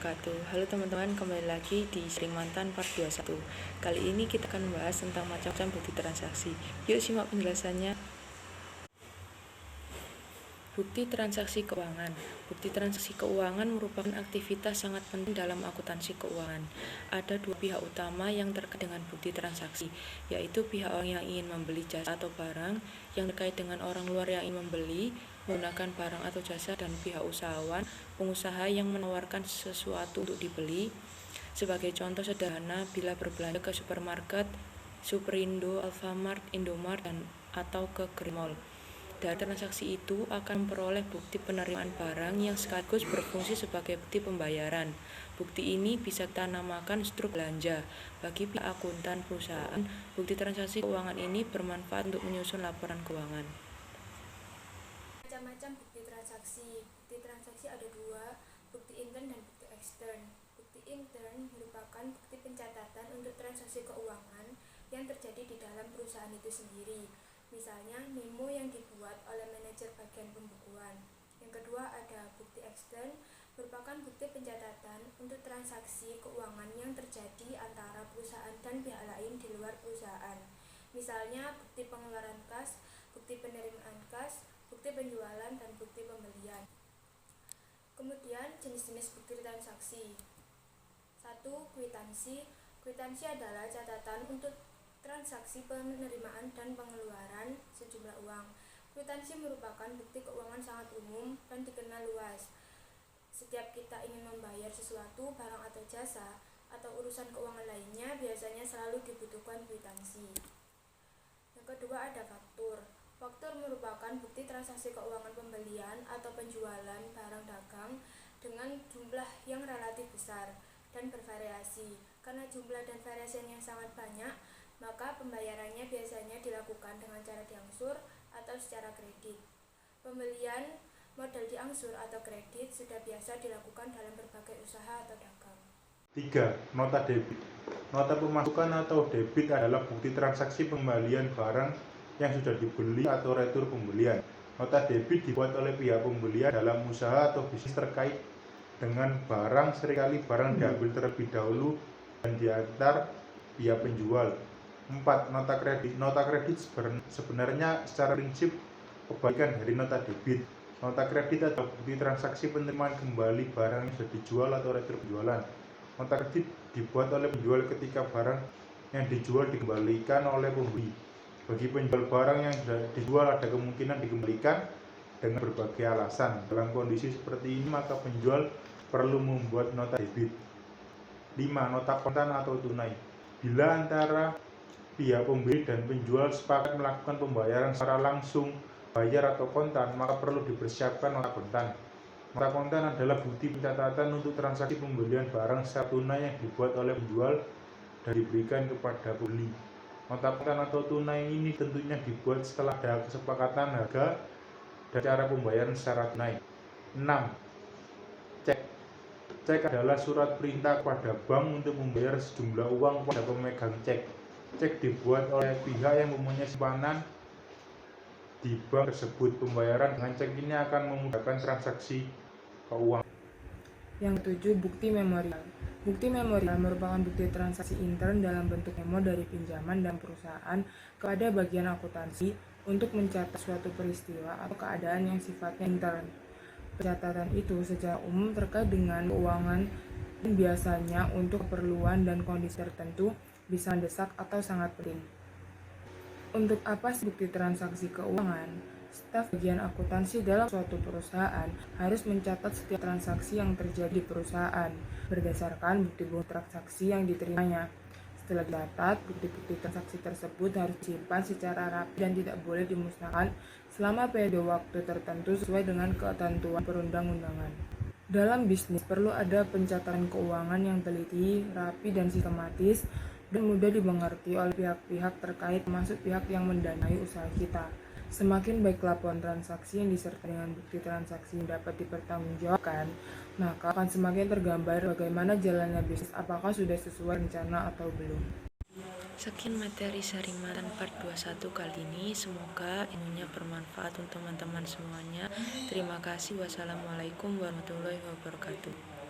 wabarakatuh. Halo teman-teman, kembali lagi di Sharing Mantan Part 21. Kali ini kita akan membahas tentang macam-macam bukti transaksi. Yuk simak penjelasannya. Bukti transaksi keuangan. Bukti transaksi keuangan merupakan aktivitas sangat penting dalam akuntansi keuangan. Ada dua pihak utama yang terkait dengan bukti transaksi, yaitu pihak orang yang ingin membeli jasa atau barang yang terkait dengan orang luar yang ingin membeli menggunakan barang atau jasa, dan pihak usahawan, pengusaha yang menawarkan sesuatu untuk dibeli. Sebagai contoh sederhana, bila berbelanja ke supermarket, Superindo, Alfamart, Indomart, dan atau ke Grand Mall. Dari transaksi itu akan memperoleh bukti penerimaan barang yang sekaligus berfungsi sebagai bukti pembayaran. Bukti ini bisa kita namakan struk belanja. Bagi pihak akuntan perusahaan, bukti transaksi keuangan ini bermanfaat untuk menyusun laporan keuangan. Macam-macam bukti transaksi. Bukti transaksi ada dua, bukti intern dan bukti ekstern. Bukti intern merupakan bukti pencatatan untuk transaksi keuangan yang terjadi di dalam perusahaan itu sendiri. Misalnya memo yang dibuat oleh manajer bagian pembukuan. Yang kedua ada bukti ekstern, merupakan bukti pencatatan untuk transaksi keuangan yang terjadi antara perusahaan dan pihak lain di luar perusahaan. Misalnya bukti pengeluaran kas, bukti penerimaan kas, bukti penjualan, dan bukti pembelian. Kemudian jenis-jenis bukti transaksi. 1. Kwitansi. Kwitansi adalah catatan untuk transaksi penerimaan dan pengeluaran sejumlah uang. Kwitansi merupakan bukti keuangan sangat umum dan dikenal luas. Setiap kita ingin membayar sesuatu, barang atau jasa, atau urusan keuangan lainnya, biasanya selalu dibutuhkan kwitansi. Yang kedua ada faktur. Faktur merupakan bukti transaksi keuangan pembelian atau penjualan barang dagang dengan jumlah yang relatif besar dan bervariasi. Karena jumlah dan variasinya sangat banyak, maka pembayarannya biasanya dilakukan dengan cara diangsur atau secara kredit. Pembelian modal diangsur atau kredit sudah biasa dilakukan dalam berbagai usaha atau dagang. 3. Nota debit. Nota pemasukan atau debit adalah bukti transaksi pengembalian barang yang sudah dibeli atau retur pembelian. Nota debit dibuat oleh pihak pembelian dalam usaha atau bisnis terkait dengan barang. Seringkali barang diambil terlebih dahulu dan diantar pihak penjual. 4. Nota kredit. Nota kredit sebenarnya secara prinsip kebalikan dari nota debit. Nota kredit adalah bukti transaksi penerimaan kembali barang yang sudah dijual atau retur penjualan. Nota kredit dibuat oleh penjual ketika barang yang dijual dikembalikan oleh pembeli. Bagi penjual barang yang sudah dijual ada kemungkinan dikembalikan dengan berbagai alasan. Dalam kondisi seperti ini maka penjual perlu membuat nota debit. 5. Nota kontan atau tunai. Bila antara pihak pembeli dan penjual sepakat melakukan pembayaran secara langsung, bayar atau kontan, maka perlu dipersiapkan nota kontan. Nota kontan adalah bukti pencatatan untuk transaksi pembelian barang secara tunai yang dibuat oleh penjual dan diberikan kepada pembeli. Nota kontan atau tunai ini tentunya dibuat setelah ada kesepakatan harga dan cara pembayaran secara tunai. 6. Cek. Cek adalah surat perintah kepada bank untuk membayar sejumlah uang kepada pemegang cek. Cek dibuat oleh pihak yang mempunyai simpanan di bank tersebut. Pembayaran dengan cek ini akan memudahkan transaksi keuangan. Yang ketujuh, bukti memorial. Bukti memorial merupakan bukti transaksi intern dalam bentuk memo dari pinjaman dan perusahaan kepada bagian akuntansi untuk mencatat suatu peristiwa atau keadaan yang sifatnya intern. Pencatatan itu secara umum terkait dengan keuangan dan biasanya untuk keperluan dan kondisi tertentu bisa mendesak atau sangat penting. Untuk apa sih bukti transaksi keuangan? Staf bagian akuntansi dalam suatu perusahaan harus mencatat setiap transaksi yang terjadi di perusahaan berdasarkan bukti-bukti transaksi yang diterimanya. Setelah dicatat, bukti-bukti transaksi tersebut harus disimpan secara rapi dan tidak boleh dimusnahkan selama periode waktu tertentu sesuai dengan ketentuan perundang-undangan. Dalam bisnis perlu ada pencatatan keuangan yang teliti, rapi, dan sistematis dan mudah dimengerti oleh pihak-pihak terkait termasuk pihak yang mendanai usaha kita. Semakin baik laporan transaksi yang disertai dengan bukti transaksi yang dapat dipertanggungjawabkan, maka akan semakin tergambar bagaimana jalannya bisnis, apakah sudah sesuai rencana atau belum. Sekian materi Sharing Mantan Part 21 kali ini. Semoga ilmunya bermanfaat untuk teman-teman semuanya. Terima kasih. Wassalamualaikum warahmatullahi wabarakatuh.